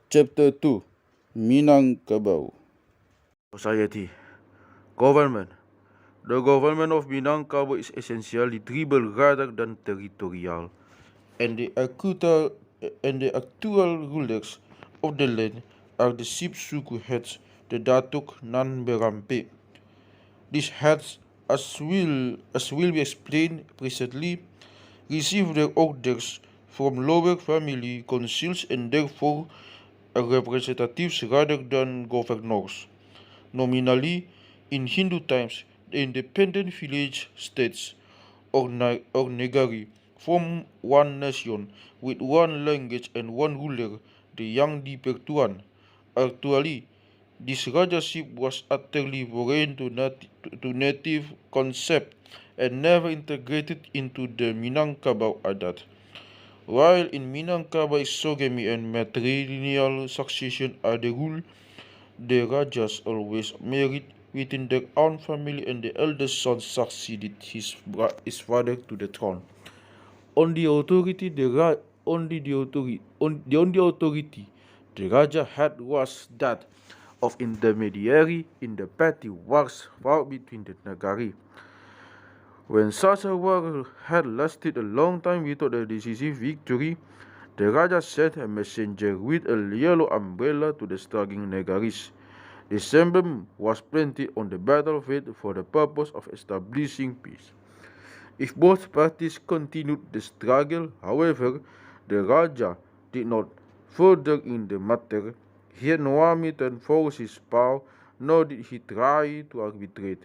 Chapter 2 Minangkabau Society Government. The government of Minangkabau is essentially tribal rather than territorial, and the actual rulers of the land are the chief suku heads, the Datuk Nan Berampe. These heads, as will be explained presently, receive their orders from lower family councils and therefore are representatives rather than governors. Nominally, in Hindu times, the independent village states or negari form one nation with one language and one ruler, the Yang Dipertuan. Actually, this rajaship was utterly foreign to native concept and never integrated into the Minangkabau adat. While in Minangkabau exogamy and matrilineal succession are the rule, the Rajas always married within their own family and the eldest son succeeded his father to the throne. On the authority the Ra- only the authority on the only authority the Raja had was that of intermediary in the petty wars fought between the Nagari. When such a war had lasted a long time without a decisive victory, the Raja sent a messenger with a yellow umbrella to the struggling Nagaris. This emblem was planted on the battlefield for the purpose of establishing peace. If both parties continued the struggle, however, the Raja did not further in the matter. He had no army to enforce his power, nor did he try to arbitrate.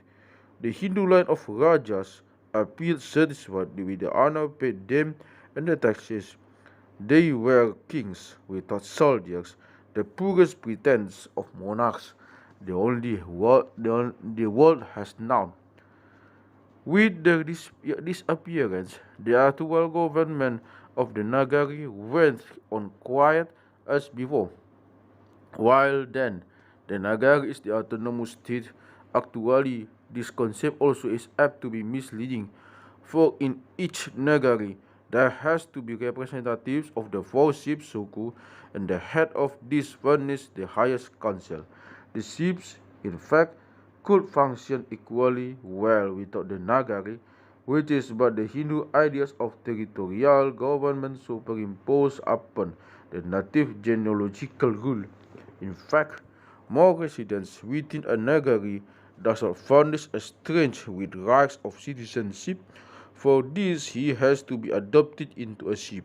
The Hindu line of Rajas appeared satisfied with the honor paid them and the taxes. They were kings without soldiers, the poorest pretense of monarchs, the world has known. With the disappearance, the actual government of the Nagari went on quiet as before. While then, the Nagari is the autonomous state. Actually, this concept also is apt to be misleading, for in each Nagari there has to be representatives of the four chief suku, and the head of this furnishes the highest council. The chiefs, in fact, could function equally well without the Nagari, which is but the Hindu ideas of territorial government superimposed upon the native genealogical rule. In fact, more residents within a Nagari does not furnish a stranger with rights of citizenship. For this, he has to be adopted into a ship.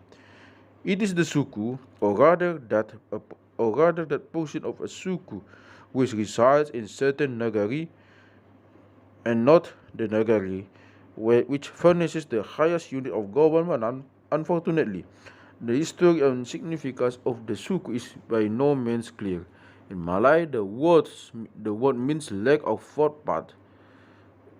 It is the suku, or rather that portion of a suku which resides in certain Nagari and not the Nagari, which furnishes the highest unit of government. Unfortunately, the history and significance of the suku is by no means clear. In Malay, the word means leg of fourth part.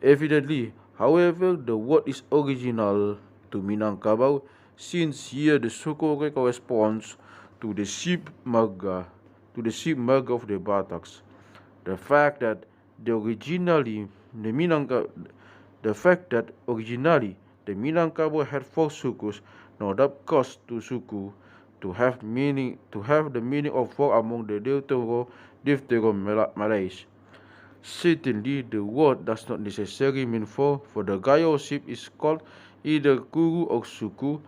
Evidently, however, the word is original to Minangkabau, since here the suku corresponds to the sheep marga, of the Bataks. The fact that the originally the Minangka, the fact that originally the Minangkabau had four sukus, no doubt caused to suku to have the meaning of four among the Malays. Certainly, the word does not necessarily mean four, for the Gayo ship is called either Kubu or Suku,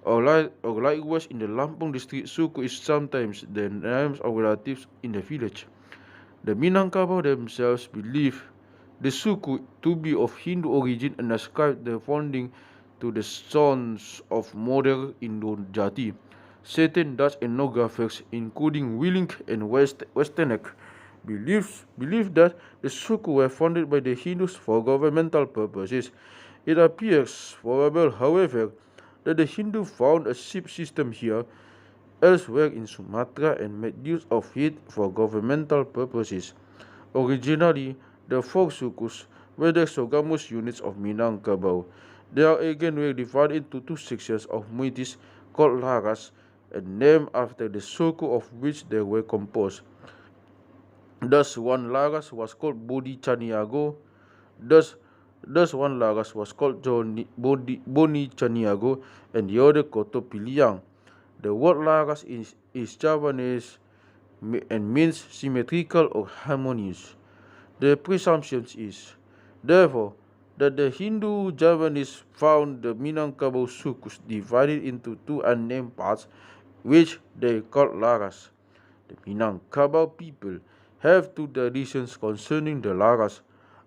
or likewise in the Lampong district, Suku is sometimes the names of relatives in the village. The Minangkabau themselves believe the Suku to be of Hindu origin and ascribe the founding to the sons of modern Indo-Jati. Certain Dutch ethnographers, including Willink and Westerneck, believe that the Suku were founded by the Hindus for governmental purposes. It appears probable, however, that the Hindu found a ship system here elsewhere in Sumatra and made use of it for governmental purposes. Originally, the four sukus were the exogamous units of Minangkabau. They are again were divided into two sections of muitis called laras and named after the suku of which they were composed. Thus, one laras was called Bodi Chaniago. Thus, thus one laras was called Boni Chaniago and the other Koto Piliang. The word laras is Javanese and means symmetrical or harmonious. The presumption is, therefore, that the Hindu Javanese found the Minangkabau sukus divided into two unnamed parts, which they called Laras. The Minangkabau people have two traditions concerning the Laras.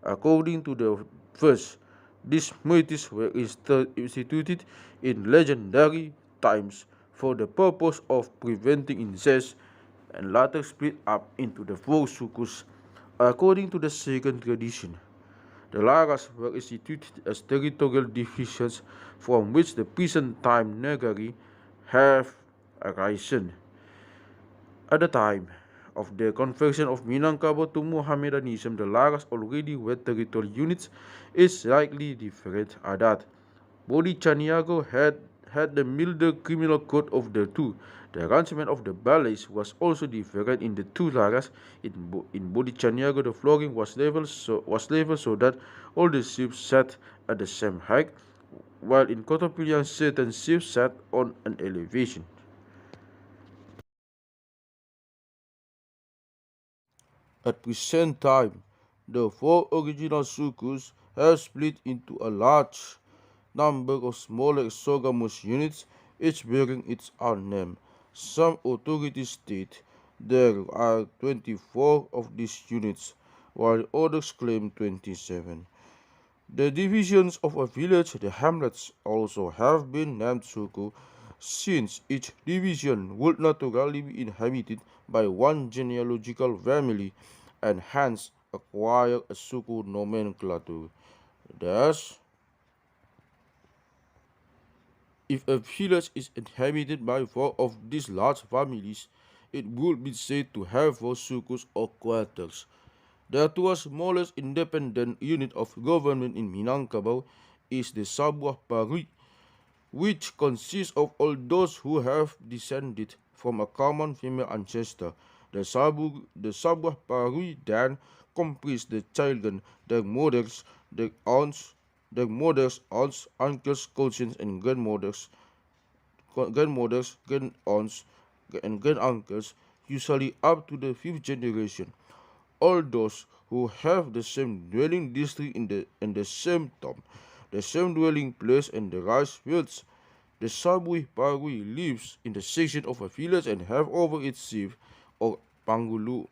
According to the first, these moieties were instituted in legendary times for the purpose of preventing incest and later split up into the four sukus. According to the second tradition, the Laras were instituted as territorial divisions from which the present-time Negari have arisen. At the time of the conversion of Minangkabau to Mohammedanism, the Laras already were territorial units. It's slightly different at that. Bodi Chaniago had the milder criminal code of the two. The arrangement of the ballets was also different in the two Laras. In Bodi Chaniago, the flooring was level so that all the ships sat at the same height, while in Kotopilian certain ships sat on an elevation. At present time, the four original sukus have split into a large number of smaller exogamous units, each bearing its own name. Some authorities state there are 24 of these units, while others claim 27. The divisions of a village, the hamlets, also have been named suku, since each division would naturally be inhabited by one genealogical family and hence acquire a suku nomenclature. Thus, if a village is inhabited by four of these large families, it would be said to have four sukus or quarters. The two smallest independent unit of government in Minangkabau is the Sabuah Parui, which consists of all those who have descended from a common female ancestor. The Sabuah Parui then comprise the children, their mothers, aunts, uncles, cousins, and grand-aunts, and granduncles, usually up to the fifth generation. All those who have the same dwelling district in the same tomb, the same dwelling place and the rice fields. The Sabui Parui lives in the section of a village and have over its chief or Panghulu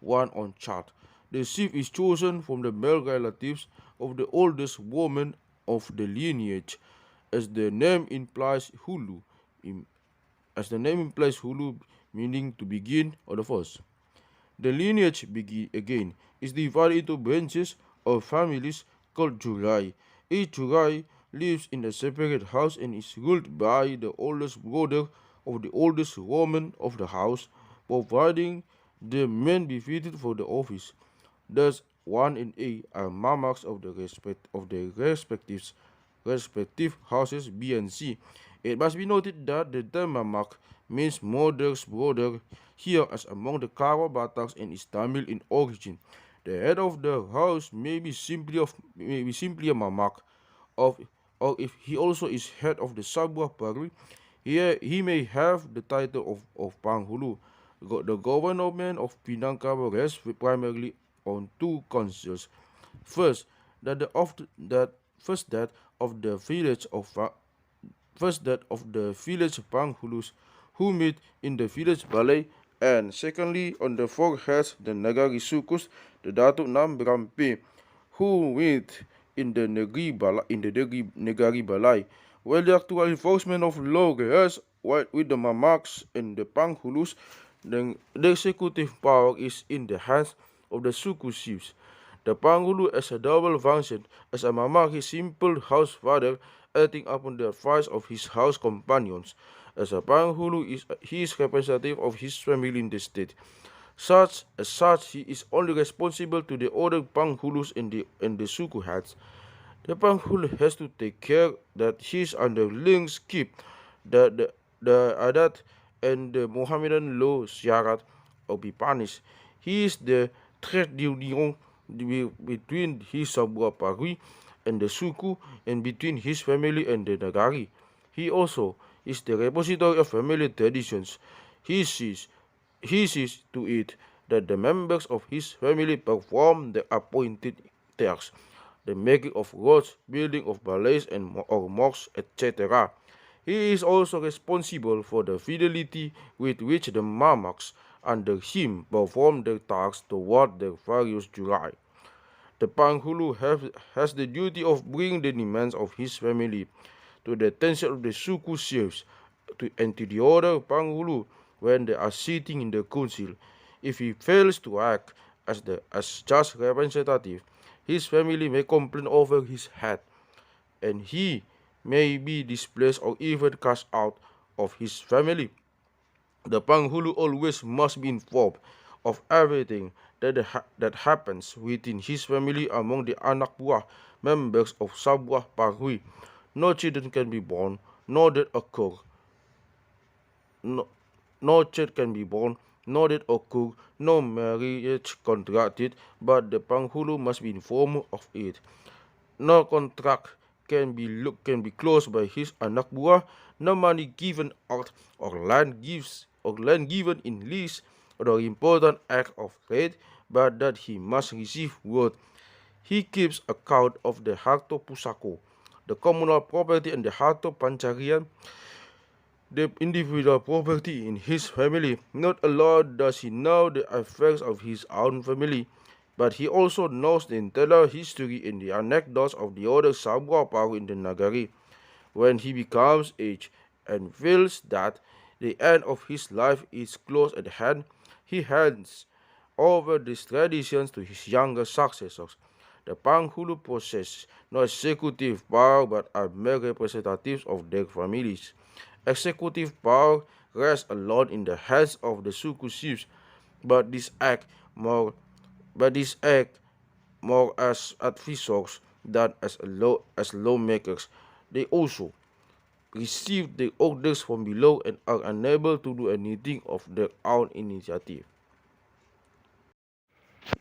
one on chart. The chief is chosen from the male relatives of the oldest woman of the lineage, as the name implies Hulu, meaning to begin or the first. The lineage again is divided into branches or families called jurai. Each jurai lives in a separate house and is ruled by the oldest brother of the oldest woman of the house, providing the men befitted for the office. Thus, 1 and A are mamaks of the respective houses B and C. It must be noted that the term mamak means mother's brother here as among the Karo Bataks and is Tamil in origin. The head of the house may be simply a mamak, of, or if he also is head of the Sabuah Parui, he may have the title of Panghulu. The government of Minangkabau rests primarily on two concerns. First, that the of that first that of the village of first that of the village Panghulus who meet in the village ballet, and secondly on the foreheads the Nagari Sukus, the Datuk Nam Brampe, who meet in the Negari Balai, while the actual enforcement of law rests with the Mamaks and the Panghulus. The executive power is in the hands of the Suku chiefs. The Panghulu has a double function. As a Mamaki simple house father, acting upon the advice of his house companions. As a Panghulu, he is representative of his family in the state. As such, he is only responsible to the other Panghulus and the Suku heads. The Panghulu has to take care that his underlings keep the adat and the Mohammedan law syarat or be punished. He is the trait d'union between his Sabua Parui and the Suku and between his family and the Nagari. He also is the repository of family traditions. He sees He sees to it that the members of his family perform the appointed tasks, the making of roads, building of palaces or mosques, etc. He is also responsible for the fidelity with which the Mamaks under him perform their tasks toward their various jurai. The Panghulu has the duty of bringing the demands of his family to the attention of the Suku chiefs and to the other Panghulu when they are sitting in the council. If he fails to act as just representative, his family may complain over his head, and he may be displaced or even cast out of his family. The Panghulu always must be informed of everything that happens within his family among the anak buah members of Sabuah Parhui. No children can be born, nor death occur. No, no child can be born, nor death occur, no marriage contracted, but the Panghulu must be informed of it. No contract can be closed by his anak buah, no money given out or land given in lease or important act of trade, but that he must receive word. He keeps account of the harto pusako, the communal property and the harto pancarian, the individual property in his family. Not alone does he know the affairs of his own family, but he also knows the entire history and the anecdotes of the other Sabwa Paru in the Nagari. When he becomes aged and feels that the end of his life is close at hand, he hands over these traditions to his younger successors. The Panghulu possess no executive power but are mere representatives of their families. Executive power rests alone in the hands of the Suku chiefs, but this act more this act more as advisors than as lawmakers. They also receive the orders from below and are unable to do anything of their own initiative.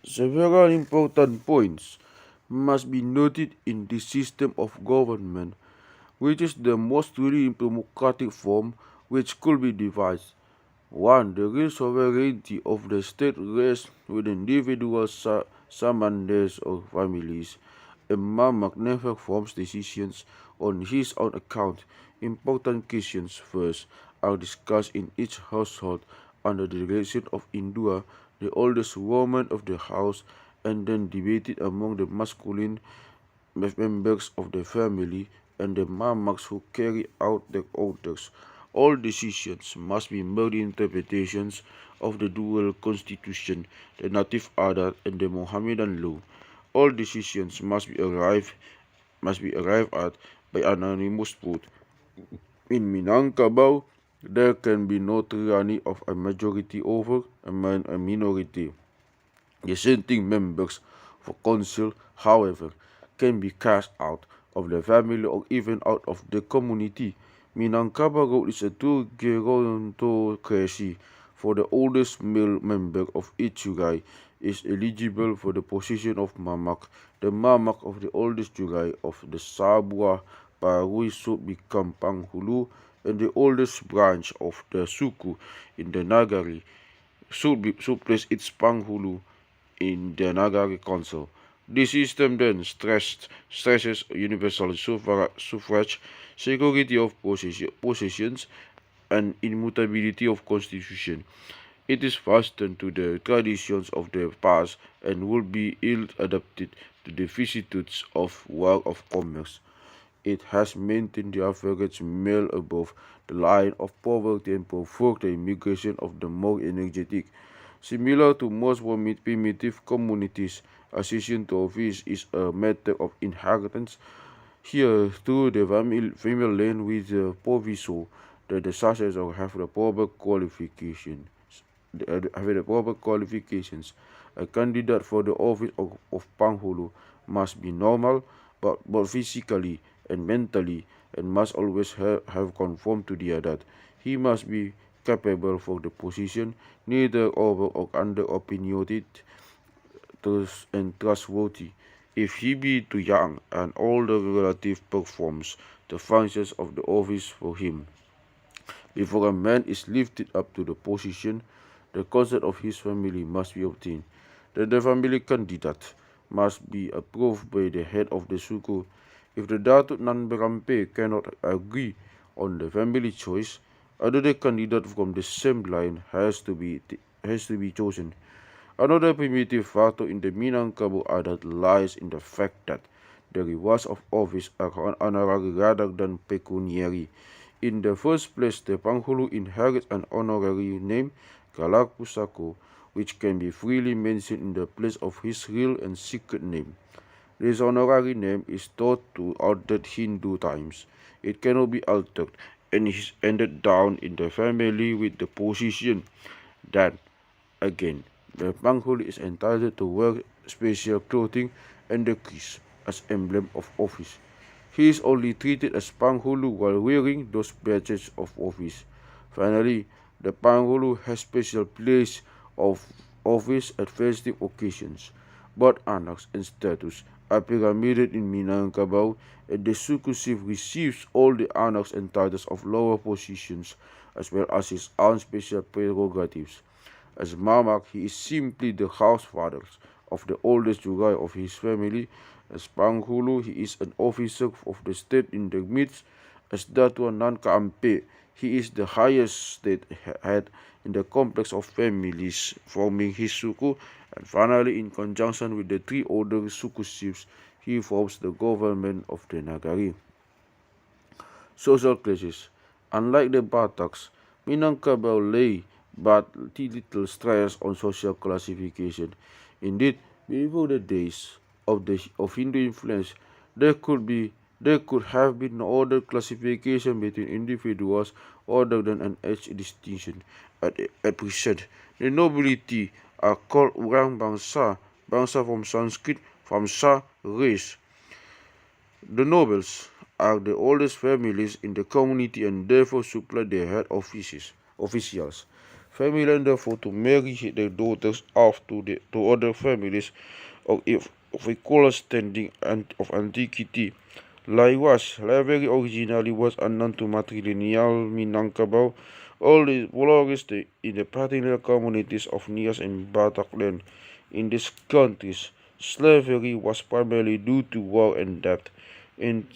Several important points must be noted in this system of government, which is the most truly democratic form which could be devised. 1. The real sovereignty of the state rests with individual samanders or families. A mamak never forms decisions on his own account. Important questions first are discussed in each household under the direction of Indua, the oldest woman of the house, and then debated among the masculine members of the family and the mamaks who carry out their orders. All decisions must be made interpretations of the dual constitution, the native adat and the Mohammedan law. All decisions must be arrived at by anonymous vote. In Minangkabau, there can be no tyranny of a majority over a minority. Dissenting members for council, however, can be cast out of the family or even out of the community. Minangkabau is a true gerontocracy, for the oldest male member of each jurai is eligible for the position of mamak. The mamak of the oldest jurai of the Sabua Parui should become Panghulu, and the oldest branch of the Suku in the Nagari should place its Panghulu in the Nagari Council. This system then stresses universal suffrage, security of possessions, and immutability of constitution. It is fastened to the traditions of the past and will be ill adapted to the vicissitudes of war of commerce. It has maintained the average male above the line of poverty and provoked the immigration of the more energetic. Similar to most primitive communities, accession to office is a matter of inheritance. Here, through the female line with the proviso that the successor have the proper qualifications. A candidate for the office of Panghulu must be normal, but both physically and mentally, and must always have conformed to the adat. He must be capable for the position, neither over or under opinionated and trustworthy. If he be too young, an older relative performs the functions of the office for him. Before a man is lifted up to the position, the consent of his family must be obtained. The family candidate must be approved by the head of the suku. If the Datuk Nan Berampe cannot agree on the family choice, another candidate from the same line has to be chosen. Another primitive factor in the Minangkabau adat lies in the fact that the rewards of office are honorary rather than pecuniary. In the first place, the Panghulu inherits an honorary name, Galak Pusako, which can be freely mentioned in the place of his real and secret name. This honorary name is thought to outdate Hindu times. It cannot be altered and is handed down in the family with the position that, again, the Panghulu is entitled to wear special clothing and the kris as emblem of office. He is only treated as Panghulu while wearing those badges of office. Finally, the Panghulu has special place of office at festive occasions. Both honors and status are pyramided in Minangkabau, and the suku chief receives all the honors and titles of lower positions as well as his own special prerogatives. As Mamak, he is simply the housefather of the oldest Jugai of his family. As Panghulu, he is an officer of the state in the midst. As Datua Nan Kaampe, he is the highest state head in the complex of families forming his suku. And finally, in conjunction with the three older suku chiefs, he forms the government of the Nagari. Social classes. Unlike the Bataks, Minangkabau lay but little stress on social classification. Indeed, before the days of Hindu influence, there could have been no other classification between individuals other than an age distinction. At present, the nobility are called orang bangsa, bangsa from Sanskrit, from sa, race. The nobles are the oldest families in the community and therefore supply the head officials. Families therefore to marry their daughters off to other families of equal standing and of antiquity. Slavery originally was unknown to matrilineal Minangkabau. All the flourished in the patrilineal communities of Nias and Batak land. In these countries, slavery was primarily due to war and debt. In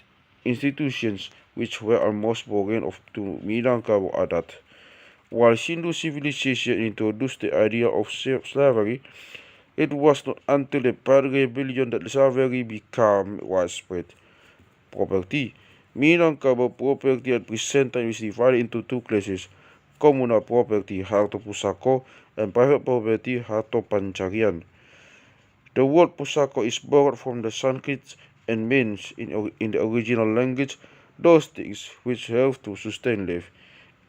institutions which were almost foreign to Minangkabau adat. While Hindu civilization introduced the idea of slavery, it was not until the Prague rebellion that slavery became widespread. Property. Minangkabau property at present time is divided into two classes: communal property harta pusako and private property harta pancarian. The word pusako is borrowed from the Sanskrit and means, in the original language, those things which help to sustain life.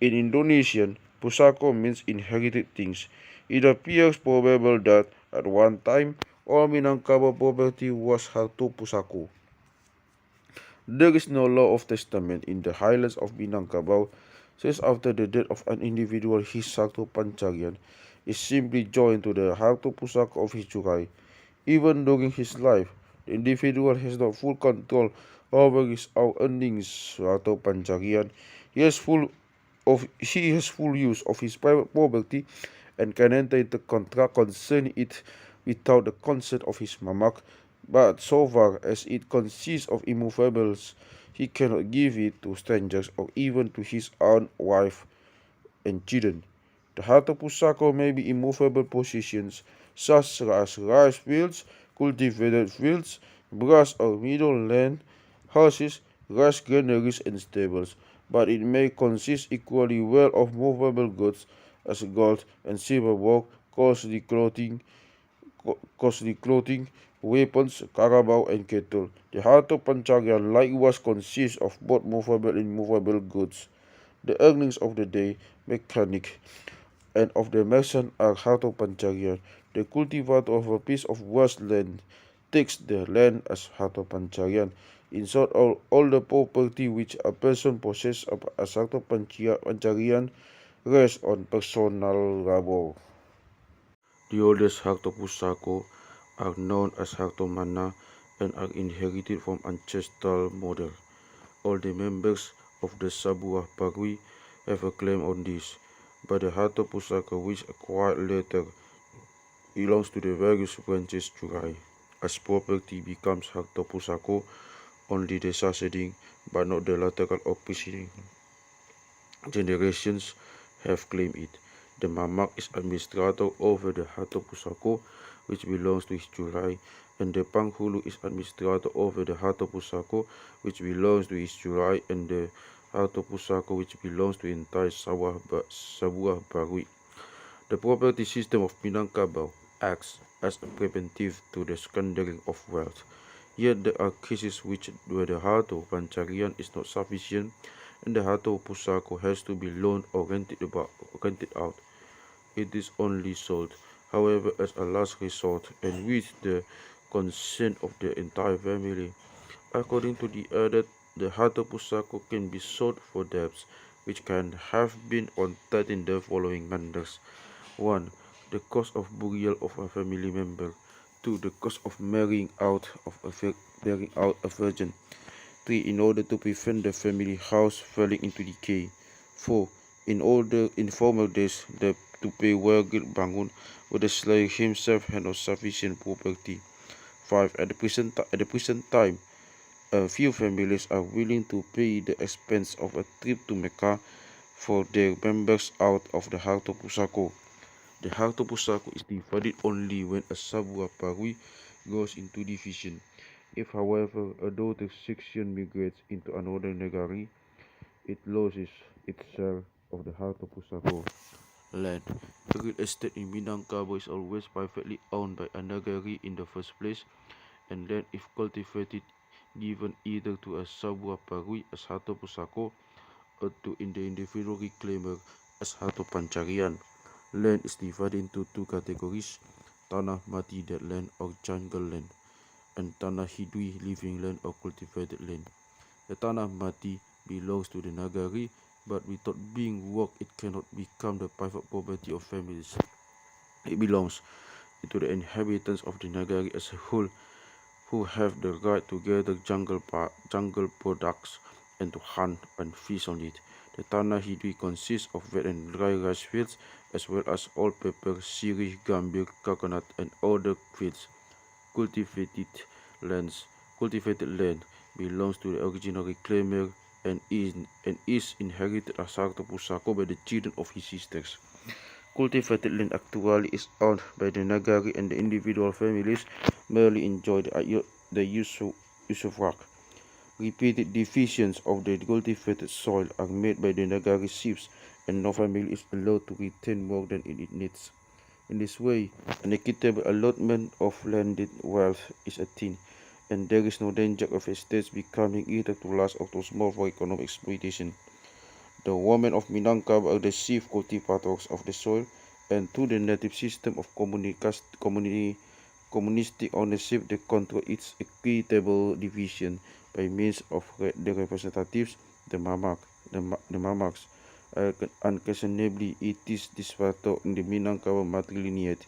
In Indonesian, pusako means inherited things. It appears probable that, at one time, all Minangkabau property was harta pusako. There is no law of testament in the highlands of Minangkabau, since after the death of an individual his harta pancarian is simply joined to the harta pusako of his jurai. Even during his life, the individual has not full control over his own earnings atau pancarian. He has full use of his private property and can enter into contract concerning it without the consent of his mamak. But so far as it consists of immovables, he cannot give it to strangers or even to his own wife and children. The harta pusako may be immovable possessions such as rice fields, cultivated fields, grass or meadow land, houses, rice granaries and stables, but it may consist equally well of movable goods as gold and silver work, costly clothing, weapons, carabao and cattle. The harta pancarian likewise consists of both movable and immovable goods. The earnings of the day, mechanic, and of the merchant are harta pancarian. The cultivator of a piece of wasteland takes the land as harta pancarian. In short, all the property which a person possesses as harta pancarian rests on personal labor. The oldest harta pusako are known as harta mana and are inherited from ancestral mother. All the members of the Sabuah Parwi have a claim on this, but the harta pusaka which acquired later belongs to the various branches jurai. As property becomes harta pusaka, only the succeeding but not the lateral or preceding generations have claimed it. The mamak is administrator over the harta pusaka which belongs to his jurai, and the panghulu is administrator over the harta pusaka which belongs to his jurai, and the harta pusaka which belongs to entire Sabuah Barui. The property system of Minangkabau acts as a preventive to the squandering of wealth. Yet there are cases where the harta pancarian is not sufficient and the harta pusaka has to be loaned or rented out. It is only sold, however, as a last resort and with the consent of the entire family. According to the added, the harta pusaka can be sold for debts, which can have been on 13 the following manners. 1. The cost of burial of a family member. 2. The cost of marrying out a virgin. 3. In order to prevent the family house falling into decay. 4. In former days, to pay wargil bangun, where the slave himself had no sufficient property. 5. At the present time, a few families are willing to pay the expense of a trip to Mecca for their members out of the harta pusaka. The harta pusaka is divided only when a Sabuah Parui goes into division. If, however, a daughter section migrates into another negari, it loses its share of the harta pusaka. Land. Real estate in Minangkabau is always privately owned by a negari in the first place, and land, if cultivated, given either to a Sabuah Parui as harta pusaka or to the individual reclaimer as harta pancarian. Land is divided into two categories: tanah mati dead land or jungle land, and tanah hidui living land or cultivated land. The tanah mati belongs to the nagari, but without being worked it cannot become the private property of families. It belongs to the inhabitants of the nagari as a whole, who have the right to gather jungle products and to hunt and fish on it. The tanah hidui consists of wet and dry rice fields, as well as all pepper, sirih, gambir, coconut, and other fields. Cultivated land belongs to the original reclaimer and is inherited as harta pusaka by the children of his sisters. Cultivated land actually is owned by the nagari, and the individual families merely enjoy the use of work. Repeated divisions of the cultivated soil are made by the nagari chiefs, and no family is allowed to retain more than it needs. In this way, an equitable allotment of landed wealth is attained, and there is no danger of estates becoming either too large or too small for economic exploitation. The women of Minangkabau are the chief cultivators of the soil, and through the native system of communistic ownership, they control its equitable division by means of the representatives, the mamaks. Unquestionably, it is this factor in the Minangkabau matrilineage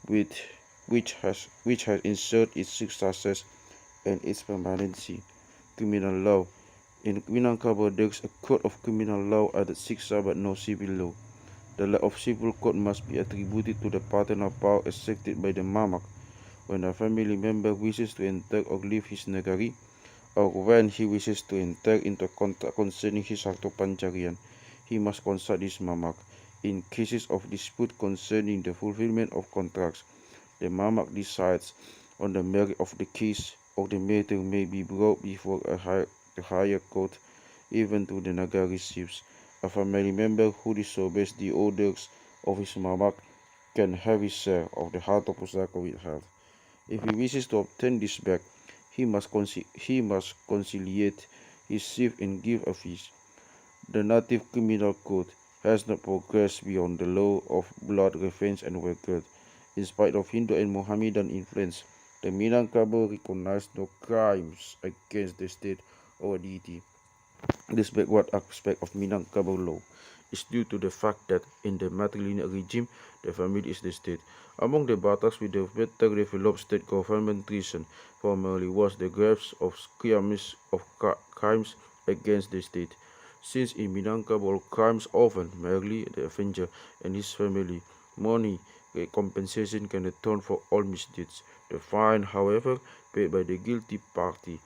which has ensured its success and its permanency. Criminal law. In Minangkabau, there is a code of criminal law at the Siksa but no civil law. The law of civil code must be attributed to the paternal power exerted by the mamak when a family member wishes to enter or leave his negari, or when he wishes to enter into a contract concerning his harta pancarian. He must consult his mamak. In cases of dispute concerning the fulfillment of contracts, the mamak decides on the merit of the case, or the matter may be brought before the higher court, even to the nagari chiefs. A family member who disobeys the orders of his mamak can have his share of the harta pusaka withheld. If he wishes to obtain this back, he must conciliate his chief and give a feast. The native criminal code has not progressed beyond the law of blood revenge and record. In spite of Hindu and Mohammedan influence, the Minangkabau recognized no crimes against the state or deity. This backward aspect of Minangkabau law is due to the fact that in the matrilineal regime, the family is the state. Among the Bataks with the better developed state government, treason formerly was the graves of crimes against the state. since in Minangkabau crimes often merely the offender and his family. Money compensation can atone for all misdeeds. The fine, however, paid by the guilty party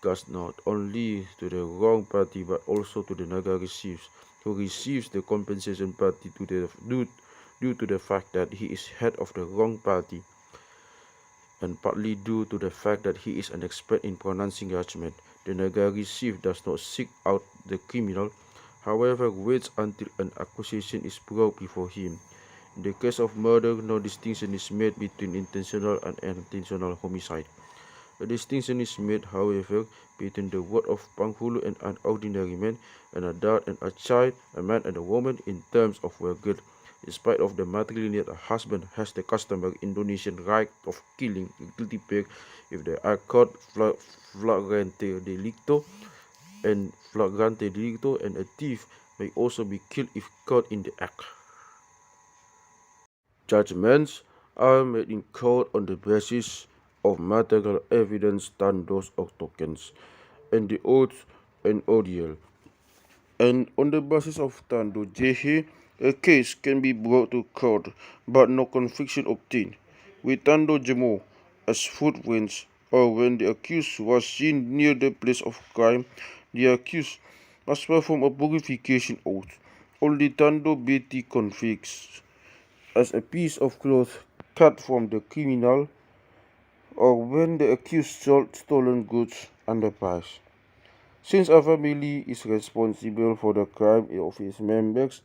goes not only to the wrong party but also to the naga receives, who receives the compensation party due to the fact that he is head of the wrong party, and partly due to the fact that he is an expert in pronouncing judgment. The Nagari chief does not seek out the criminal, however waits until an accusation is brought before him. In the case of murder, no distinction is made between intentional and unintentional homicide. A distinction is made, however, between the word of Panghulu and an ordinary man, an adult and a child, a man and a woman, in terms of where guilt. In spite of the matrilineal, a husband has the customary Indonesian right of killing a guilty pair if they are caught flagrante delicto, and a thief may also be killed if caught in the act. Judgments are made in court on the basis of material evidence than those of tokens, and the oath and ordeal. And on the basis of Tando Jehe, a case can be brought to court, but no conviction obtained. With Tando Jemo as footprints, or when the accused was seen near the place of crime, the accused must perform a purification oath. Only Tando Beti convicts as a piece of cloth cut from the criminal, or when the accused sold stolen goods under price. Since a family is responsible for the crime of its members,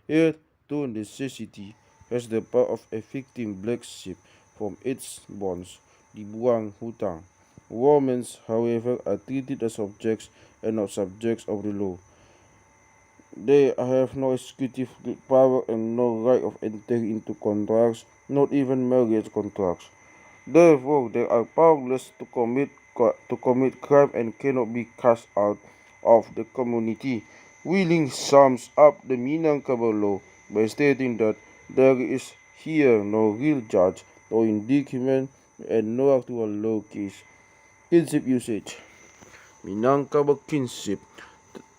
it, to necessity, has the power of evicting black sheep from its bonds, the buang hutang. Women, however, are treated as subjects and not subjects of the law. They have no executive power and no right of entering into contracts, not even marriage contracts. Therefore, they are powerless to commit crime and cannot be cast out of the community. Wheeling sums up the Minangkabau law by stating that there is here no real judge, no indictment, and no actual law case. Kinship usage. Minangkabau kinship.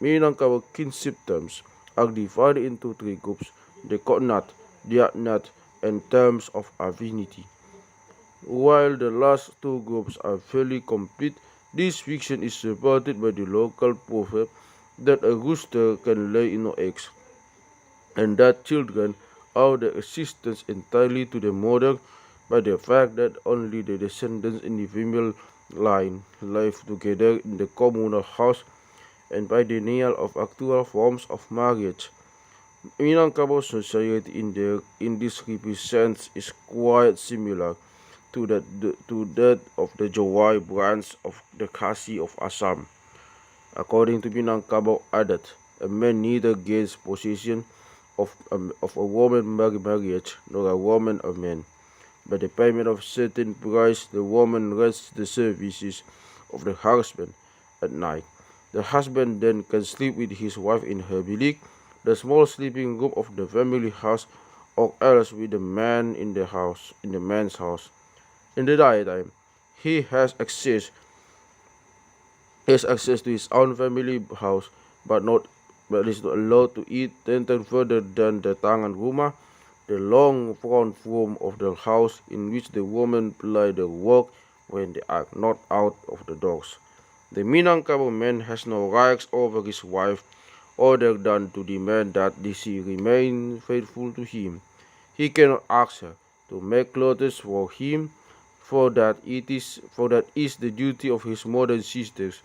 Minangkabau kinship terms are divided into three groups: the cognate, diagnate, and terms of affinity. While the last two groups are fairly complete, this fiction is supported by the local proverb that a rooster can lay no eggs, and that children owe their existence entirely to the mother by the fact that only the descendants in the female line live together in the communal house, and by the denial of actual forms of marriage. Minangkabau society in this represents is quite similar to that of the Jawai branch of the Khasi of Assam. According to Minangkabau adat, a man neither gains possession of a woman by marriage nor a woman a man. By the payment of certain price, the woman rests the services of the husband at night. The husband then can sleep with his wife in her bilik, the small sleeping room of the family house, or else with the man in the man's house. In the daytime, he has access to his own family house, but is not allowed to enter further than the tangan rumah, the long front room of the house in which the women ply their work when they are not out of the doors. The Minangkabau man has no rights over his wife other than to demand that she remain faithful to him. He cannot ask her to make clothes for him, for that is the duty of his modern sisters.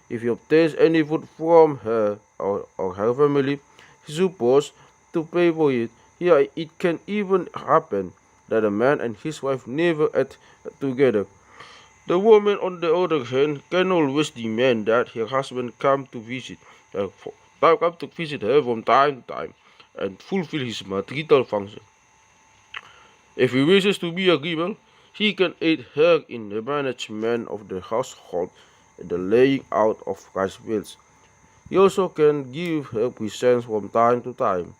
If he obtains any food from her or her family, he is supposed to pay for it. Here it can even happen that a man and his wife never eat together. The woman, on the other hand, can always demand that her husband come to visit her from time to time and fulfill his marital function. If he wishes to be agreeable, he can aid her in the management of the household and the laying out of rice fields. He also can give her presents from time to time,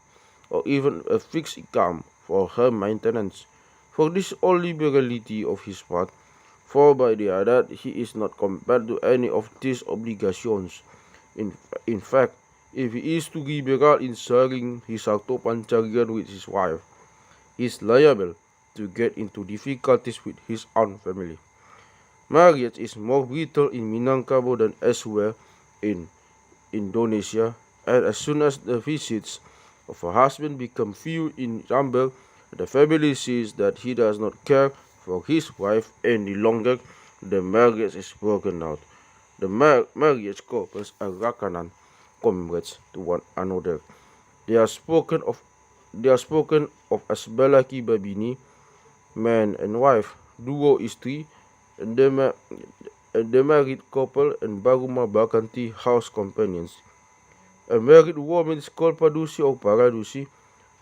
or even a fixed income for her maintenance. For this only liberality of his part, for by the other he is not compelled to any of these obligations. In fact, If he is too liberal in sharing his harta pancarian with his wife, he is liable to get into difficulties with his own family. Marriage is more brutal in Minangkabau than elsewhere in Indonesia, and as soon as the visits of a husband become few in number, the family sees that he does not care for his wife any longer. The marriage is broken out. The marriage couples are rakanan comrades to one another. They are spoken of they are spoken of as balaki babini, man and wife, duo istri, and the married couple and baruma bakanti house companions. A married woman is called padusi or paradusi,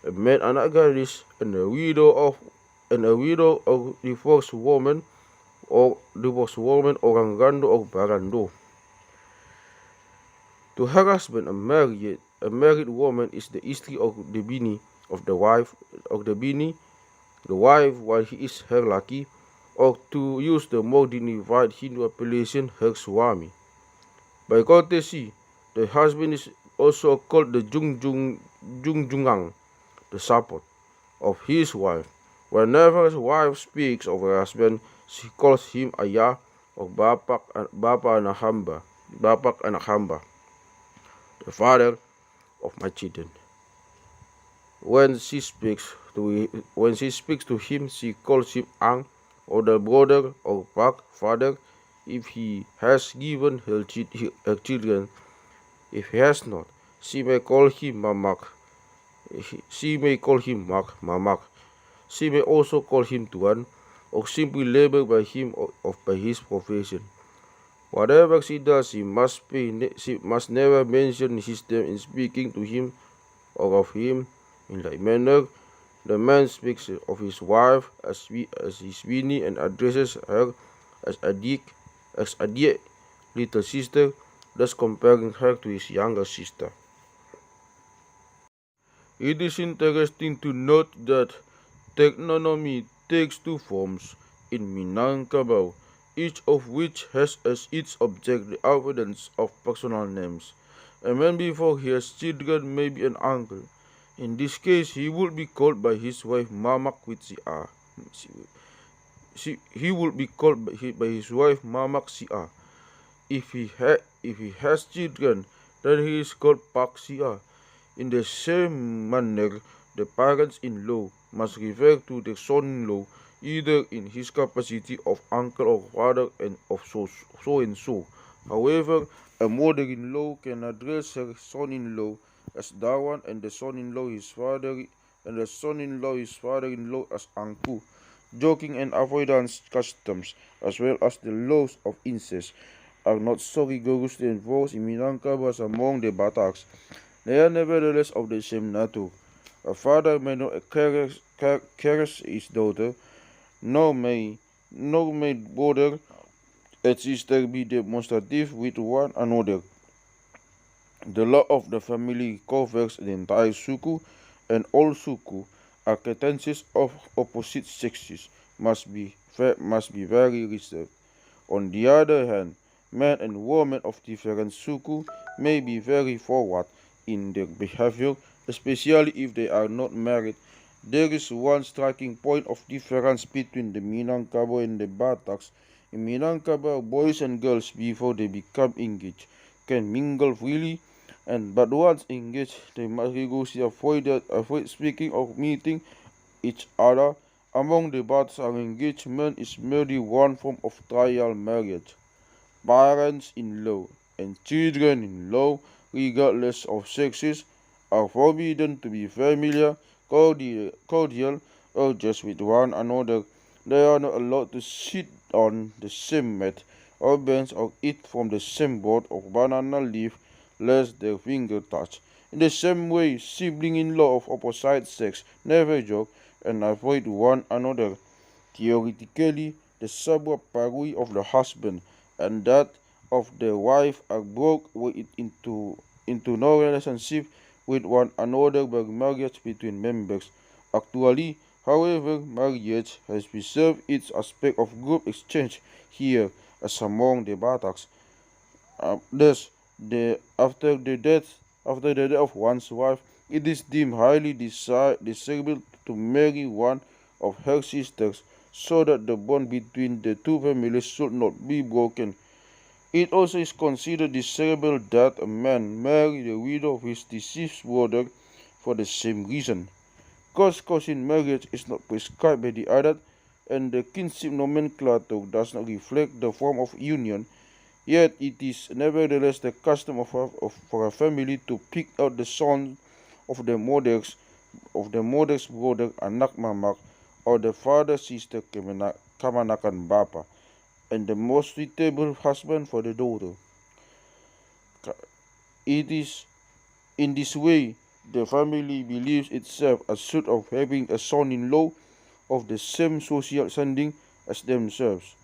a man anak gadis, and a widow or divorced woman orang gando or barando. To her husband, a married woman is the istri of the bini of the wife while he is her laki, or to use the more dignified Hindu appellation, her swami. By courtesy, the husband is also called the jungjungang, the support of his wife. Whenever his wife speaks of her husband, she calls him ayah or bapak anahamba, the father of my children. When she speaks to him, she calls him ang, or the brother or pak, father, if he has given her children. If he has not, she may call him mamak. She may call him mamak. She may also call him tuan, or simply label by him or by his profession. Whatever she does, she must never mention his name in speaking to him or of him. In like manner, the man speaks of his wife as his Winnie and addresses her as Atjeh, little sister, thus comparing her to his younger sister. It is interesting to note that technonomy takes two forms in Minangkabau, each of which has as its object the avoidance of personal names. A man before he has children may be an uncle. In this case, he would be called by his wife Mamak with Sia. He would be called by his wife Mamak Sia. If he has children, then he is called Pak Sia. In the same manner, the parents-in-law must refer to their son-in-law either in his capacity of uncle or father and of so and so. However, a mother-in-law can address her son-in-law as Dawan and the son-in-law his father-in-law as Angku. Joking and avoidance customs, as well as the laws of incest, are not so rigorously enforced in Minangkabau as among the Bataks. They are nevertheless of the same nature. A father may not caress his daughter, nor may brother and sister be demonstrative with one another. The law of the family covers the entire suku, and all suku, acquaintances of opposite sexes, must be very reserved. On the other hand, men and women of different suku may be very forward in their behavior, especially if they are not married. There is one striking point of difference between the Minangkabau and the Bataks. In Minangkabau, boys and girls, before they become engaged, can mingle freely, but once engaged, they must rigorously avoid speaking or meeting each other. Among the Bataks, engagement is merely one form of trial marriage. Parents-in-law and children-in-law, regardless of sexes, are forbidden to be familiar, cordial, or just with one another. They are not allowed to sit on the same mat or bench or eat from the same board or banana leaf lest their finger touch. In the same way, sibling-in-law of opposite sex never joke and avoid one another. Theoretically, the sebuah parui of the husband and that of the wife are broke into no relationship with one another by marriage between members. Actually, however, marriage has preserved its aspect of group exchange here as among the Bataks. Thus, after the death After the death of one's wife, it is deemed highly desirable to marry one of her sisters so that the bond between the two families should not be broken. It also is considered desirable that a man marry the widow of his deceased brother for the same reason. Cousin marriage is not prescribed by the Adat, and the kinship nomenclature does not reflect the form of union, yet it is nevertheless the custom for a family to pick out the son of the mother's brother anak mamak or the father's sister kamanakan bapa, and the most suitable husband for the daughter. It is in this way the family believes itself assured of having a son-in-law of the same social standing as themselves.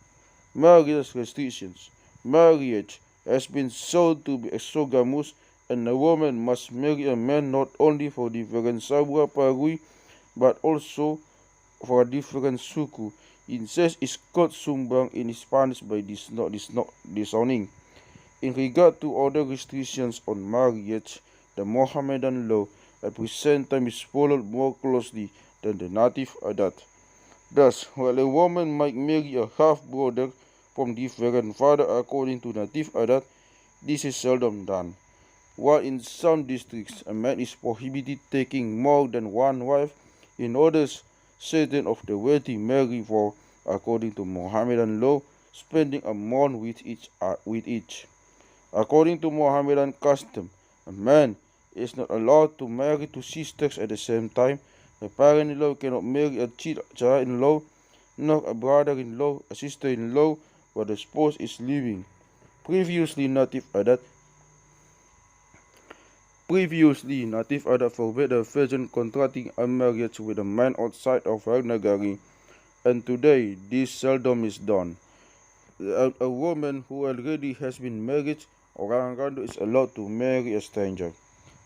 Marriage restrictions. Marriage has been shown to be exogamous, and a woman must marry a man not only for different sabra parui but also for a different suku. Incest is called sumbang in Spanish by disowning. In regard to other restrictions on marriage, the Mohammedan law at present time is followed more closely than the native adat. Thus, while a woman might marry a half-brother from different father according to native adat, this is seldom done. While in some districts a man is prohibited taking more than one wife, in others certain of the wealthy marry for, according to Mohammedan law, spending a month with each. According to Mohammedan custom, a man is not allowed to marry two sisters at the same time. A parent-in-law cannot marry a child-in-law, nor a brother-in-law, a sister-in-law, while the spouse is living. Previously, native adat forbade a virgin contracting a marriage with a man outside of her nagari, and today this seldom is done. A woman who already has been married or is allowed to marry a stranger.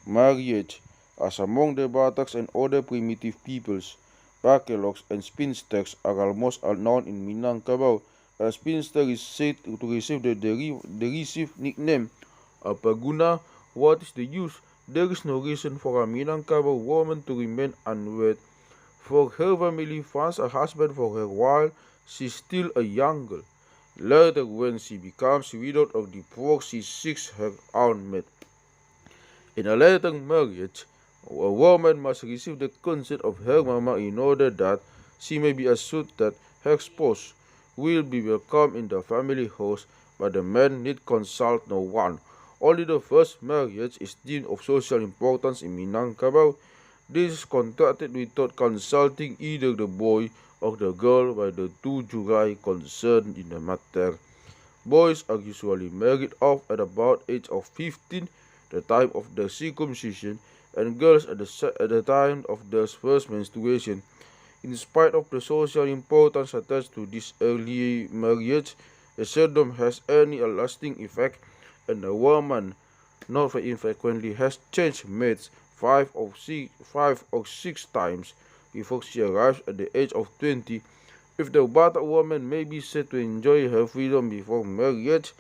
Marriage, as among the Bataks and other primitive peoples, bakeloks and spinsters are almost unknown in Minangkabau. A spinster is said to receive the derisive nickname Apaguna. What is the use? There is no reason for a Minangkabau woman to remain unwed, for her family finds a husband for her while she is still a young girl. Later, when she becomes widowed or divorced, she seeks her own mate. In a later marriage, a woman must receive the consent of her mama in order that she may be assured that her spouse will be welcome in the family house, but the man need consult no one. Only the first marriage is deemed of social importance in Minangkabau. This is contracted without consulting either the boy or the girl by the two jurai concerned in the matter. Boys are usually married off at about age of 15, the time of their circumcision, and girls at the time of their first menstruation. In spite of the social importance attached to this early marriage, it seldom has any lasting effect, and a woman not very infrequently has changed mates five or six times before she arrives at the age of 20. If the Batak woman may be said to enjoy her freedom before marriage,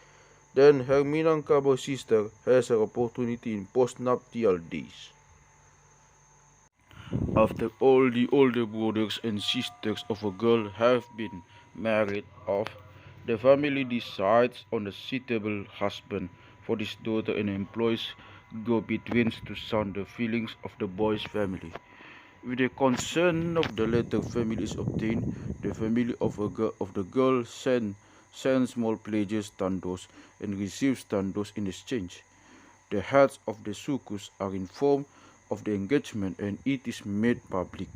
then her Minangkabau sister has her opportunity in postnuptial days. After all the older brothers and sisters of a girl have been married off, the family decides on a suitable husband for this daughter and employs go-betweens to sound the feelings of the boy's family. If the consent of the latter family is obtained, the family of the girl sends small pledges tandos and receives tandos in exchange. The heads of the sukus are informed of the engagement and it is made public.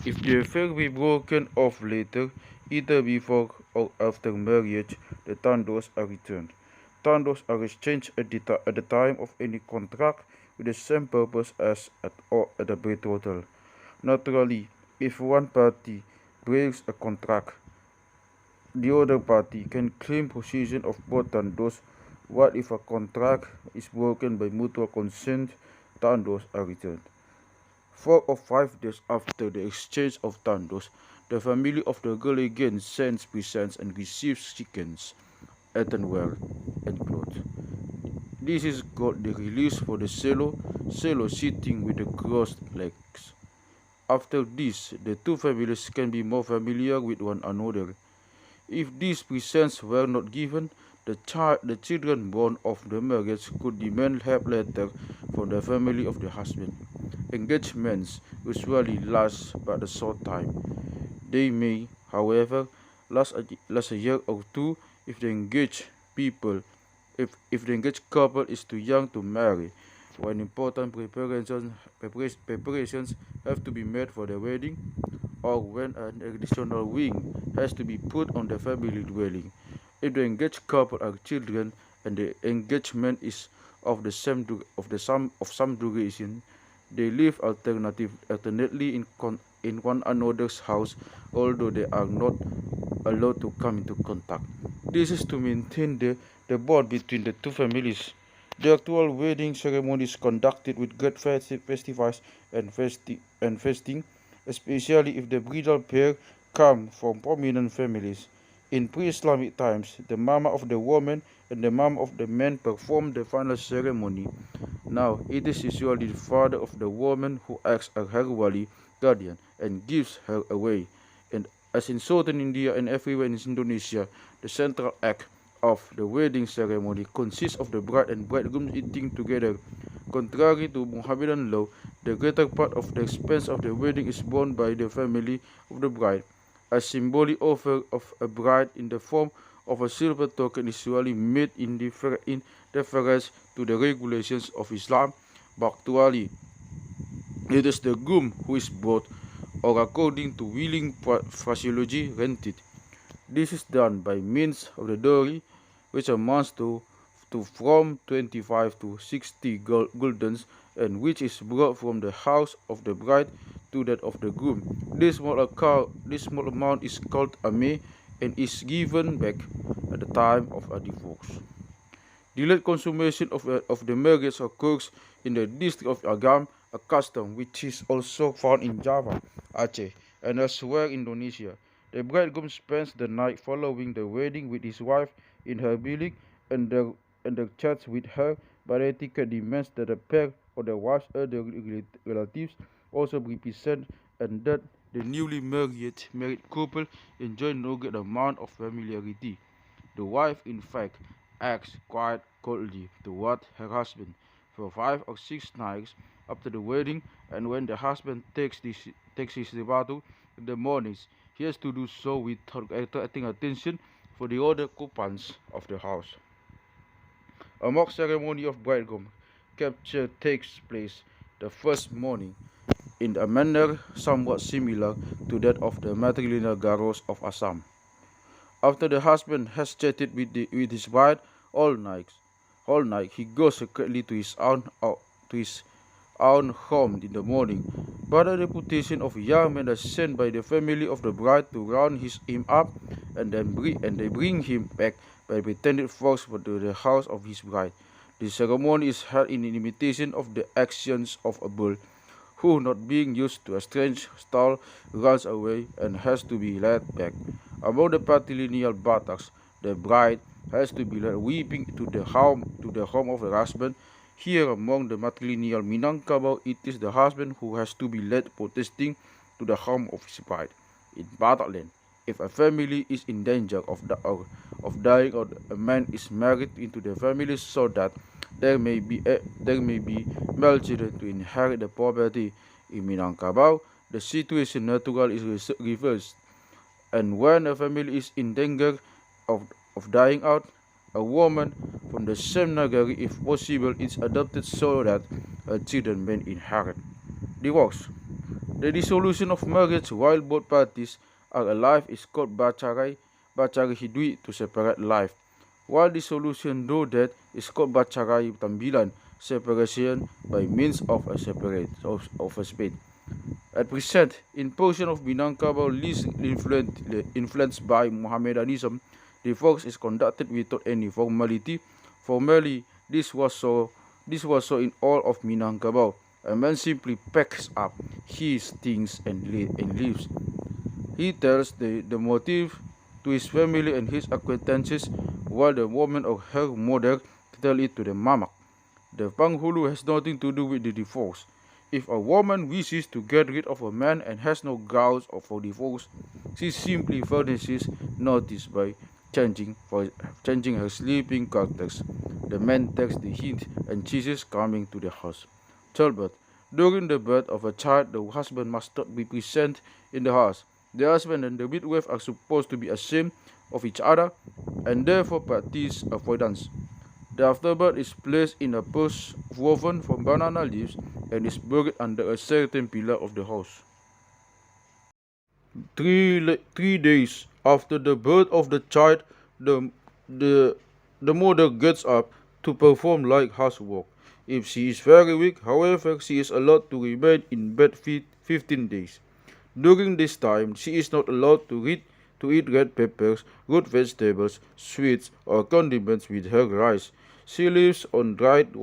If the affair be broken off later, either before or after marriage, the tandos are returned. Tandos are exchanged at the time of any contract with the same purpose as at the betrothal. Naturally, if one party breaks a contract, the other party can claim possession of both tandos. What if a contract is broken by mutual consent? Tandos are returned. 4 or 5 days after the exchange of tandos, the family of the girl again sends presents and receives chickens, earthenware, and clothes. This is called the release for the cello sitting with the crossed legs. After this, the two families can be more familiar with one another. If these presents were not given, the children born of the marriage could demand help later from the family of the husband. Engagements usually last but a short time. They may, however, last a year or two if the engaged people if the engaged couple is too young to marry. When important preparations have to be made for the wedding, or when an additional wing has to be put on the family dwelling. If the engaged couple are children and the engagement is of the same of some duration, they live alternately in one another's house, although they are not allowed to come into contact. This is to maintain the bond between the two families. The actual wedding ceremony is conducted with great festivals and feasting, especially if the bridal pair come from prominent families. In pre-Islamic times, the mama of the woman and the mom of the man perform the final ceremony. Now, it is usually the father of the woman who acts as her wali guardian and gives her away. And as in southern India and everywhere in Indonesia, the central act of the wedding ceremony consists of the bride and bridegroom eating together. Contrary to Mohammedan law, the greater part of the expense of the wedding is borne by the family of the bride. A symbolic offer of a bride in the form of a silver token is usually made in deference to the regulations of Islam, but actually it is the groom who is bought, or according to willing phraseology, rented. This is done by means of the dowry, which amounts to from 25 to 60 guldens, and which is brought from the house of the bride to that of the groom. This small amount is called ame and is given back at the time of a divorce. Delayed consummation of the marriage occurs in the district of Agam, a custom which is also found in Java, Aceh, and elsewhere in Indonesia. The bridegroom spends the night following the wedding with his wife in her bilik, and the chats with her, but etiquette demands that the pair or the wife's other relatives also be present, and that the newly married couple enjoy no great amount of familiarity. The wife, in fact, acts quite coldly toward her husband for 5 or 6 nights after the wedding, and when the husband takes his rebuttal in the mornings, he has to do so without attracting attention for the other occupants of the house. A mock ceremony of bridegroom capture takes place the first morning in a manner somewhat similar to that of the matrilineal garos of Assam. After the husband has chatted with his bride all night, he goes secretly to his own home in the morning. But a deputation of young men is sent by the family of the bride to round him up, and they bring him back by pretended force to the house of his bride. The ceremony is held in imitation of the actions of a bull, who, not being used to a strange style, runs away and has to be led back. Among the patrilineal Bataks, the bride has to be led weeping to the home of her husband. Here, among the matrilineal Minangkabau, it is the husband who has to be led protesting to the home of his bride. In Batak land, if a family is in danger of dying, or a man is married into the family so that there may be male children to inherit the property. In Minangkabau, the situation naturally is reversed, and when a family is in danger of dying out, a woman from the same nagari, if possible, is adopted so that her children may inherit. Divorce. The dissolution of marriage while both parties are alive is called bacarai hidui, to separate life, while dissolution through death is called bacarai tambilan, separation by means of a spade. At present, in portion of Minangkabau least influenced by Mohammedanism, divorce is conducted without any formality. Formally, this was so in all of Minangkabau. A man simply packs up his things and leaves. He tells the motive to his family and his acquaintances, while the woman or her mother tell it to the mama. The penghulu has nothing to do with the divorce. If a woman wishes to get rid of a man and has no grounds for divorce, she simply furnishes notice by changing her sleeping quarters. The man takes the hint and ceases coming to the house. Childbirth. During the birth of a child, the husband must not be present in the house. The husband and the midwife are supposed to be ashamed of each other and therefore practice avoidance. The afterbirth is placed in a purse woven from banana leaves and is buried under a certain pillar of the house. 3 days after the birth of the child, the, the, the mother gets up to perform like housework. If she is very weak, however, she is allowed to remain in bed 15 days. During this time, she is not allowed to eat red peppers, root vegetables, sweets, or condiments with her rice. She lives on dried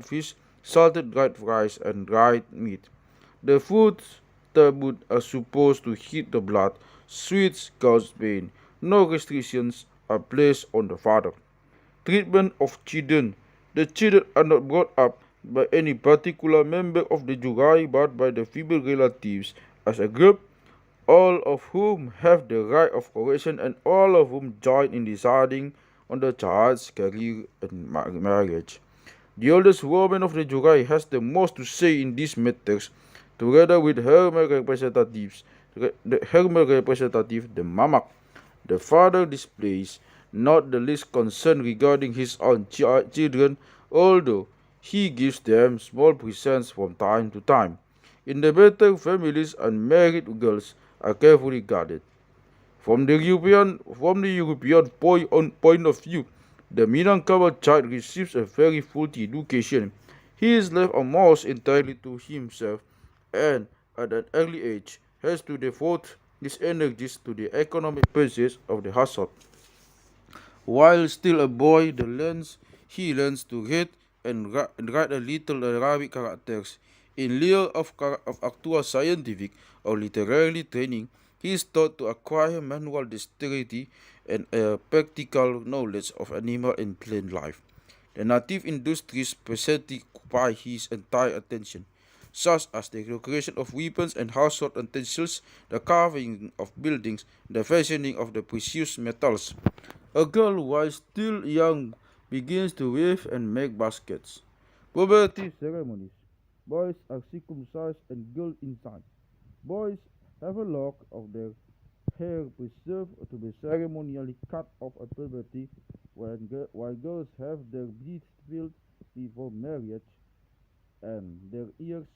fish, salted dried rice, and dried meat. The foods taboo are supposed to heat the blood. Sweets cause pain. No restrictions are placed on the father. Treatment of children. The children are not brought up by any particular member of the Jurai but by the female relatives as a group, all of whom have the right of correction and all of whom join in deciding on the child's career and marriage. The oldest woman of the Jurai has the most to say in these matters, together with her male representatives, the Mamak. The father displays not the least concern regarding his own children, although he gives them small presents from time to time. In the better families, unmarried girls are carefully guarded. From the European point of view, the Minangkabau child receives a very faulty education. He is left almost entirely to himself and at an early age has to devote his energies to the economic pursuits of the household. While still a boy, he learns to read and write a little Arabic characters. In lieu of actual scientific or literary training, he is taught to acquire manual dexterity and a practical knowledge of animal and plant life. The native industries presently occupy his entire attention, such as the creation of weapons and household utensils, the carving of buildings, the fashioning of the precious metals. A girl, while still young, begins to weave and make baskets. Puberty ceremonies. Boys are circumcised and girls inside. Boys have a lock of their hair preserved to be ceremonially cut off at puberty, while girls have their beads filled before marriage and their ears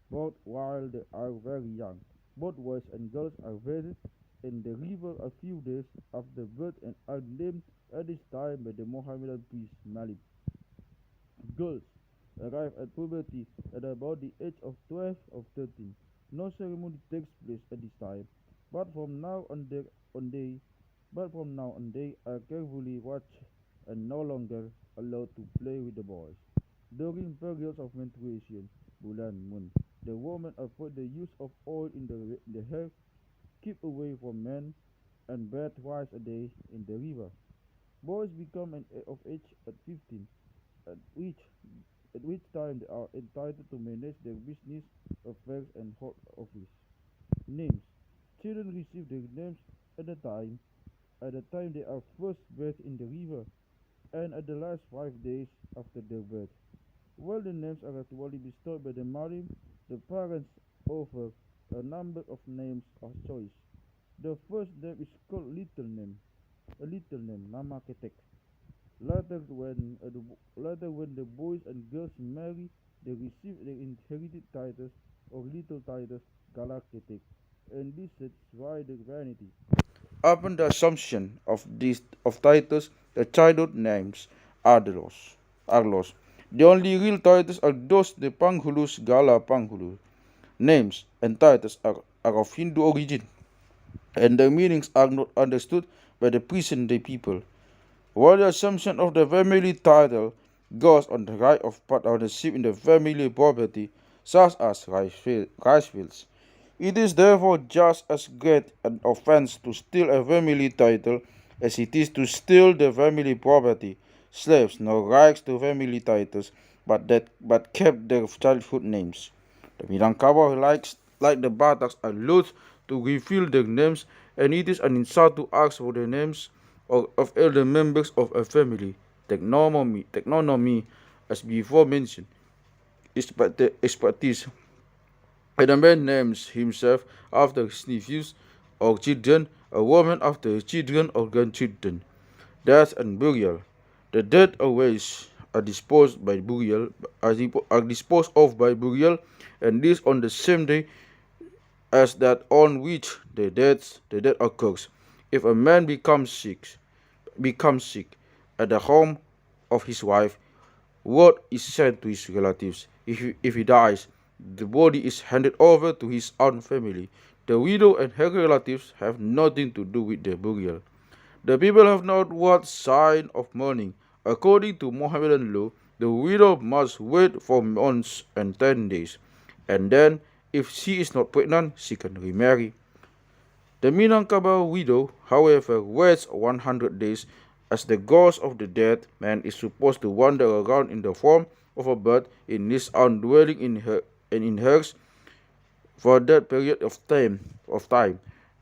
both while they are very young. Both boys and girls are bathed in the river a few days after birth and are named at this time by the Mohammedan priest Malik. Girls arrive at puberty at about the age of 12 or 13. No ceremony takes place at this time, but from now on they are carefully watched and no longer allowed to play with the boys. During periods of menstruation, bulan moon, the women avoid the use of oil in the hair, keep away from men, and bathe twice a day in the river. Boys become of age at 15, at which time they are entitled to manage their business affairs and hold office. Names. Children receive their names at the time they are first bathed in the river, and at the last 5 days after their birth. While the names are actually bestowed by the mother, the parents offer a number of names of choice. The first name is called a little name, Nama Ketek. Later, when the boys and girls marry, they receive their inherited titles or little titles, Galak Ketek, and this satisfies their vanity. Upon the assumption of titles, the childhood names are lost. The only real titles are those the Panghulus Gala Panghulu. Names and titles are of Hindu origin, and their meanings are not understood by the present day people. While the assumption of the family title goes on the right of part ownership in the family property, such as rice fields, it is therefore just as great an offense to steal a family title as it is to steal the family property. Slaves, no rights to family titles, but kept their childhood names. The Minangkabau like the Bataks are loath to reveal their names, and it is an insult to ask for the names of elder members of a family. Technonomy, as before mentioned, is but the expertise. And a man names himself after his nephews or children, a woman after her children or grandchildren. Death and burial. The dead always are disposed by burial are disposed of by burial, and this on the same day as that on which the death occurs. If a man becomes sick at the home of his wife, word is sent to his relatives. If he dies, the body is handed over to his own family. The widow and her relatives have nothing to do with the burial. The people have not what sign of mourning. According to Mohammedan law, the widow must wait for months and 10 days, and then, if she is not pregnant, she can remarry. The Minangkabau widow, however, waits 100 days, as the ghost of the dead man is supposed to wander around in the form of a bird in his own dwelling in hers for that period of time.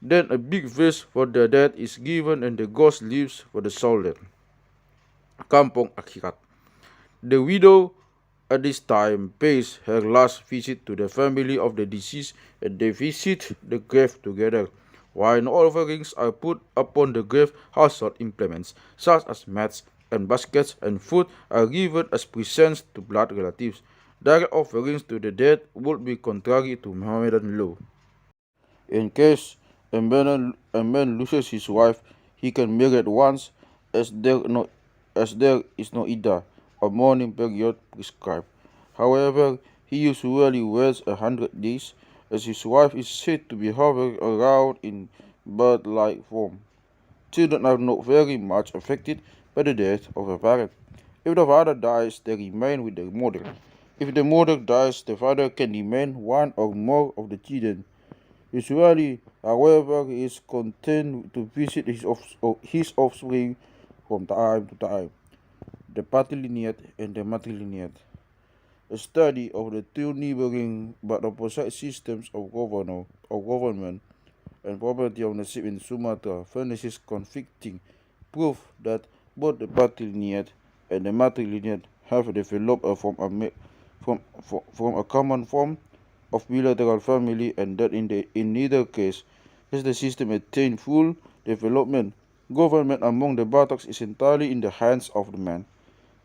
Then a big feast for the dead is given, and the ghost lives for the soul dead. Kampong Akhirat. The widow at this time pays her last visit to the family of the deceased, and they visit the grave together. While no offerings are put upon the grave, household implements such as mats and baskets and food are given as presents to blood relatives. Direct offerings to the dead would be contrary to Mohammedan law. In case a man loses his wife, he can marry at once, as there is no Ida, a mourning period prescribed. However, he usually waits 100 days, as his wife is said to be hovering around in bird-like form. Children are not very much affected by the death of a parent. If the father dies, they remain with the mother. If the mother dies, the father can remain one or more of the children. Usually, however, he is content to visit his offspring from time to time. The patrilineate and the matrilineate. A study of the two neighboring but opposite systems of government and property ownership in Sumatra furnishes conflicting proof that both the patrilineate and the matrilineate have developed from a common form of bilateral family, and that in neither case has the system attained full development. Government among the Bataks is entirely in the hands of the man.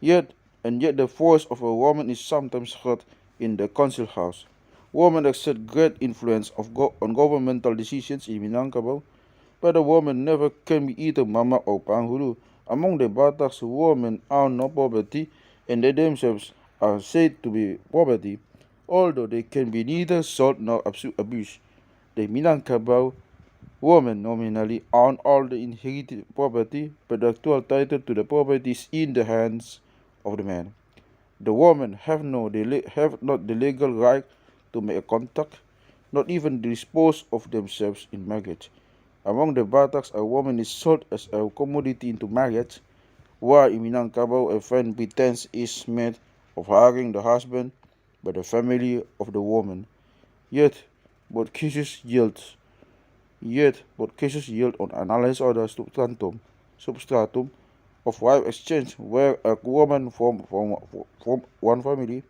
Yet the voice of a woman is sometimes heard in the council house. Women exert great influence on governmental decisions in Minangkabau, but a woman never can be either mama or panghulu. Among the Bataks, women own no property, and they themselves are said to be property, although they can be neither sold nor abused. The Minangkabau women nominally own all the inherited property, but the actual title to the property is in the hands of the man. The women have not the legal right to make a contract, not even dispose of themselves in marriage. Among the Bataks, a woman is sold as a commodity into marriage, while in Minangkabau a fine pretense is made of hiring the husband by the family of the woman. Yet, both cases yield on analysis of the substratum of wife exchange, where a woman from one family,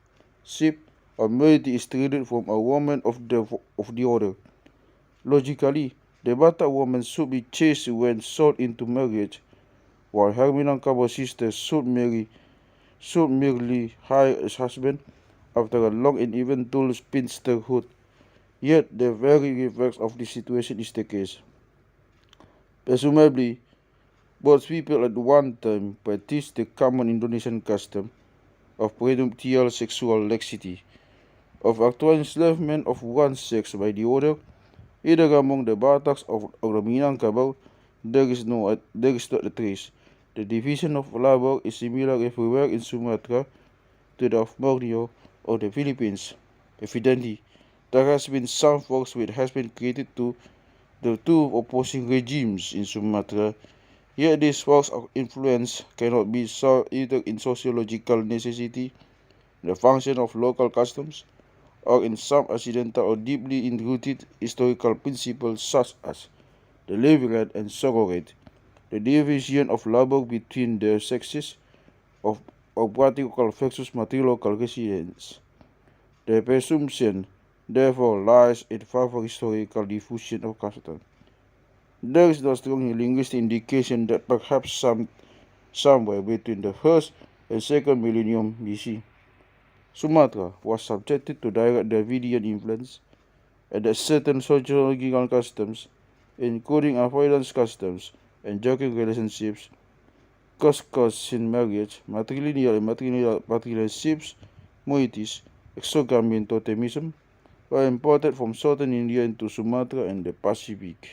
ship, or moiety is treated from a woman of the other. Logically, the Batak woman should be chaste when sold into marriage, while her Minangkabau sister should merely hire a husband after a long and eventful spinsterhood. Yet the very reverse of this situation is the case. Presumably, both people at one time practiced the common Indonesian custom of prenuptial sexual laxity, of actual enslavement of one sex by the other, either among the Bataks or the Minangkabau. There is not a trace. The division of labor is similar everywhere in Sumatra to that of Borneo or the Philippines. Evidently, there has been some force which has been created to the two opposing regimes in Sumatra, yet this force of influence cannot be saw either in sociological necessity the function of local customs, or in some accidental or deeply rooted historical principles such as the labor rate and sorrow rate, the division of labor between the sexes of practical versus material residence. The presumption, therefore, lies in favor historical diffusion of custom. There is no strong linguistic indication that perhaps somewhere between the first and second millennium BC, Sumatra was subjected to direct Dravidian influence, and that certain sociological customs, including avoidance customs and joking relationships, cousin marriage, matrilineal and patrilineal moieties, exogamy and totemism, were imported from southern India into Sumatra and the Pacific.